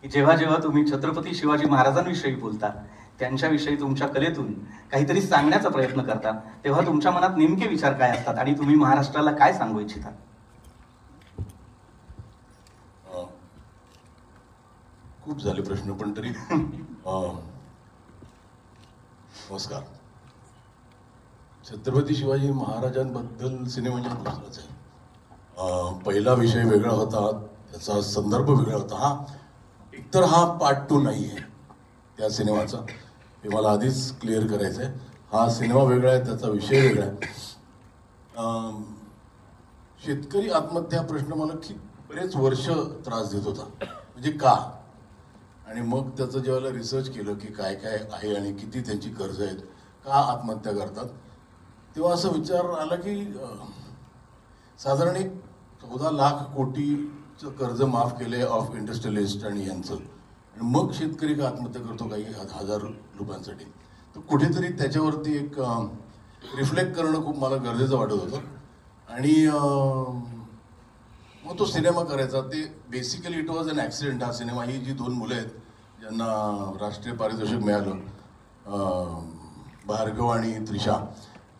की जेव्हा जेव्हा तुम्ही छत्रपती शिवाजी महाराजांविषयी बोलता, त्यांच्याविषयी तुमच्या कलेतून काहीतरी सांगण्याचा प्रयत्न करता, तेव्हा तुमच्या मनात नेमके विचार काय असतात आणि तुम्ही महाराष्ट्राला काय सांगू इच्छिता? खूप झाले प्रश्न, पण तरी नमस्कार. छत्रपती शिवाजी महाराजांबद्दल सिनेमाच्या दुसराच आहे. पहिला विषय वेगळा होता, त्याचा संदर्भ वेगळा होता. एकतर हा पार्ट 2 नाही आहे त्या सिनेमाचा, हे मला आधीच क्लिअर करायचं आहे. हा सिनेमा वेगळा आहे, त्याचा विषय वेगळा आहे. शेतकरी आत्महत्या प्रश्न मला बरेच वर्ष त्रास देत होता. म्हणजे का? आणि मग त्याचं जेव्हा रिसर्च केलं की काय काय आहे आणि किती त्यांची कर्ज आहेत, का आत्महत्या करतात, तेव्हा असा विचार आला की साधारण 14 लाख कोटीचं कर्ज माफ केले ऑफ इंडस्ट्रियलिस्ट आणि यांचं, आणि मग शेतकरी का आत्महत्या करतो काही हजार रुपयांसाठी. तर कुठेतरी त्याच्यावरती एक रिफ्लेक्ट करणं खूप मला गरजेचं वाटत होतं. आणि मग तो सिनेमा करायचा. ते basically it was an accident. हा सिनेमा, ही जी 2 मुलं आहेत ज्यांना राष्ट्रीय पारितोषिक मिळालं, भार्गव आणि त्रिशा,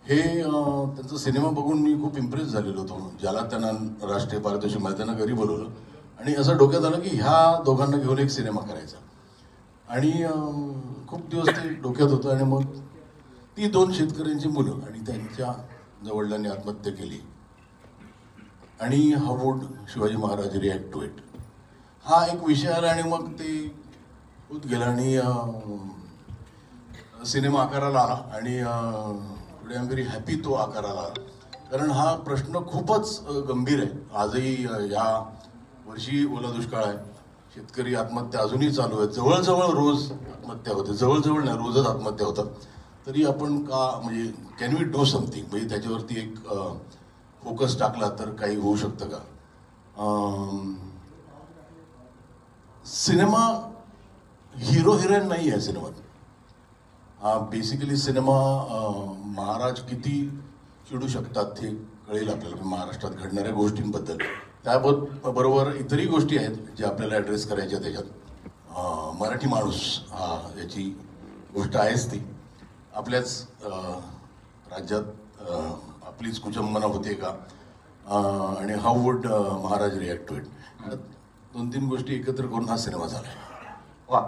हे त्यांचा सिनेमा बघून मी खूप इम्प्रेस झालेलो होतो. ज्याला त्यांना राष्ट्रीय पारितोषिक मिळालं त्यांना घरी बोलवलं आणि असं डोक्यात आलं की ह्या दोघांना घेऊन एक सिनेमा करायचा. आणि खूप दिवस ते डोक्यात होतं. आणि मग ती 2 शेतकऱ्यांची मुलं आणि त्यांच्या जवळल्यांनी आत्महत्या केली. आणि how would Shivaji Maharaj react to it, हा एक विषय आला. आणि मग ते होत गेलं आणि सिनेमा आकाराला आला. आणि today I am very happy तो आकाराला आला, कारण हा प्रश्न खूपच गंभीर आहे. आजही या वर्षी ओला दुष्काळ आहे, शेतकरी आत्महत्या अजूनही चालू आहेत. जवळजवळ रोज आत्महत्या होते, जवळजवळ नाही, रोजच आत्महत्या होतात. तरी आपण का, म्हणजे कॅन वी डू समथिंग, म्हणजे त्याच्यावरती एक फोकस टाकला तर काही होऊ शकतं का? सिनेमा हिरो हिरोईन नाही आहे सिनेमात. हा बेसिकली सिनेमा महाराज किती चिडू शकतात हे कळेल आपल्याला, महाराष्ट्रात घडणाऱ्या गोष्टींबद्दल. त्याबरोबर इतरही गोष्टी आहेत ज्या आपल्याला ॲड्रेस करायच्या त्याच्यात. मराठी माणूस हा याची गोष्ट आहेच ती. आपल्याच राज्यात आपलीच कुचंबना होते का, आणि how would Maharaj react to it. 2-3 गोष्टी एकत्र करून हा सिनेमा झाला. वा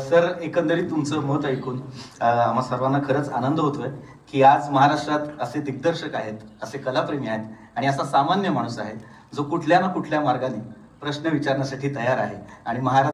सर, एकंदरीत तुमचं मत ऐकून आम्हा सर्वांना खरंच आनंद होतोय की आज महाराष्ट्रात असे दिग्दर्शक आहेत, असे कलाप्रेमी आहेत आणि असा सामान्य माणूस आहे जो कुठल्या ना कुठल्या मार्गाने प्रश्न विचारण्यासाठी तयार आहे. आणि महाराज